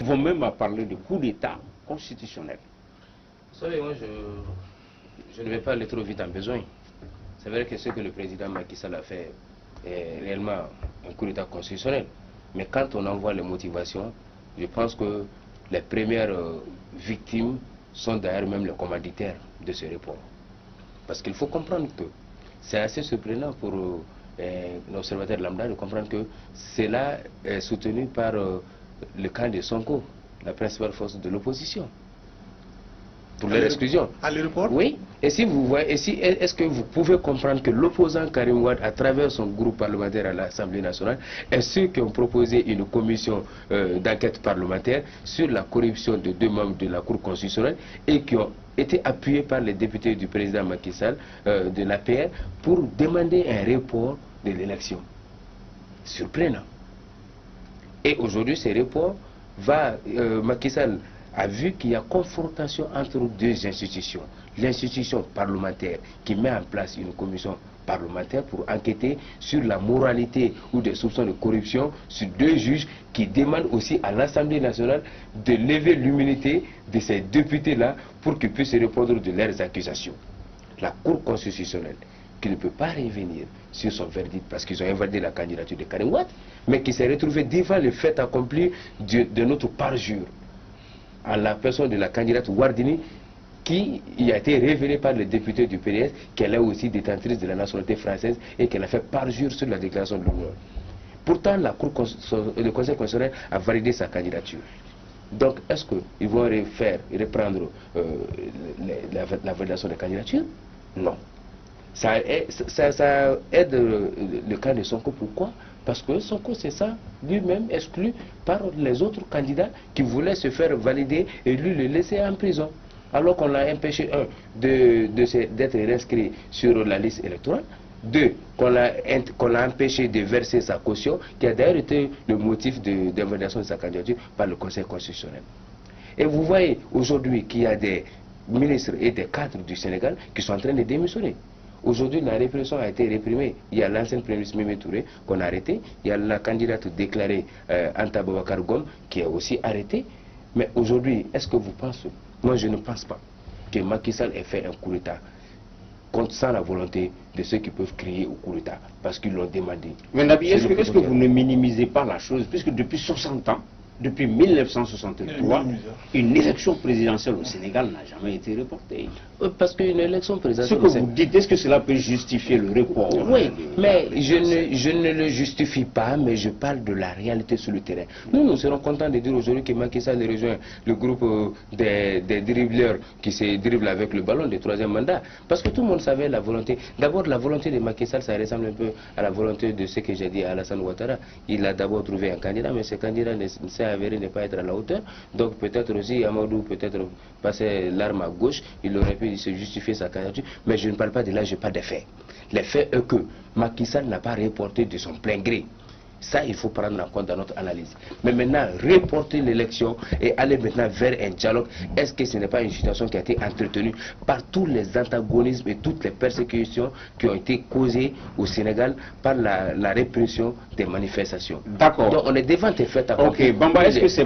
vont même à parler de coup d'État constitutionnel. Vous savez, moi, je ne vais pas aller trop vite en besoin. C'est vrai que ce que le président Macky Sall a fait est réellement un coup d'État constitutionnel. Mais quand on en voit les motivations, je pense que les premières victimes sont d'ailleurs même les commanditaires de ce report. Parce qu'il faut comprendre que c'est assez surprenant pour l'observateur lambda de comprendre que cela est soutenu par le camp de Sonko, la principale force de l'opposition, pour leur exclusion. À l'aéroport? Oui. Et si vous voyez, est-ce que vous pouvez comprendre que l'opposant Karim Wade, à travers son groupe parlementaire à l'Assemblée nationale, est ceux qui ont proposé une commission d'enquête parlementaire sur la corruption de 2 membres de la Cour constitutionnelle et qui ont été appuyés par les députés du président Macky Sall de l'APR pour demander un report de l'élection. Surprenant. Et aujourd'hui, ce report Macky Sall a vu qu'il y a confrontation entre 2 institutions. L'institution parlementaire qui met en place une commission parlementaire pour enquêter sur la moralité ou des soupçons de corruption sur 2 juges qui demandent aussi à l'Assemblée nationale de lever l'immunité de ces députés-là pour qu'ils puissent répondre de leurs accusations. La Cour constitutionnelle, qui ne peut pas revenir sur son verdict parce qu'ils ont invalidé la candidature de Karim Wade, mais qui s'est retrouvé devant le fait accompli de notre parjure, à la personne de la candidate Wardini, qui y a été révélé par le député du PDS qu'elle est aussi détentrice de la nationalité française et qu'elle a fait parjure sur la déclaration de l'Union. Pourtant, le Conseil constitutionnel a validé sa candidature. Donc, est-ce qu'ils vont reprendre la validation des candidatures? Non. Ça aide le cas de Sonko. Pourquoi? Parce que Sonko, c'est ça, lui-même exclu par les autres candidats qui voulaient se faire valider et lui le laisser en prison. Alors qu'on l'a empêché, 1, d'être inscrit sur la liste électorale, 2, qu'on l'a empêché de verser sa caution, qui a d'ailleurs été le motif d'invalidation de sa candidature par le Conseil constitutionnel. Et vous voyez aujourd'hui qu'il y a des ministres et des cadres du Sénégal qui sont en train de démissionner. Aujourd'hui, la répression a été réprimée. Il y a l'ancien Premier ministre Mimi Touré qu'on a arrêté. Il y a la candidate déclarée Anta Babacar Ngom qui est aussi arrêtée. Mais aujourd'hui, est-ce que vous pensez? Moi, je ne pense pas que Macky Sall ait fait un coup d'État sans la volonté de ceux qui peuvent crier au coup d'État, parce qu'ils l'ont demandé. Mais Nabi, est-ce que vous ne minimisez pas la chose, puisque depuis 60 ans, depuis 1963, une élection présidentielle au Sénégal n'a jamais été reportée. Parce qu'une élection présidentielle... Ce que vous dites, est-ce que cela peut justifier le report? Oui, mais je ne le justifie pas, mais je parle de la réalité sur le terrain. Nous serons contents de dire aujourd'hui que Macky Sall rejoint le groupe des dribbleurs qui se dribblent avec le ballon du 3e mandat. Parce que tout le monde savait la volonté. D'abord, la volonté de Macky Sall, ça ressemble un peu à la volonté de ce que j'ai dit à Alassane Ouattara. Il a d'abord trouvé un candidat, mais ce candidat s'est avéré ne pas être à la hauteur. Donc peut-être aussi Amadou peut-être passer l'arme à gauche, il aurait pu se justifier sa candidature. Mais je ne parle pas de là, je parle des faits. Les faits est que Macky Sall n'a pas reporté de son plein gré. Ça, il faut prendre en compte dans notre analyse. Mais maintenant, reporter l'élection et aller maintenant vers un dialogue, est-ce que ce n'est pas une situation qui a été entretenue par tous les antagonismes et toutes les persécutions qui ont été causées au Sénégal par la répression des manifestations? D'accord. Donc on est devant des faits accomplis. Ok, Bamba, est-ce que c'est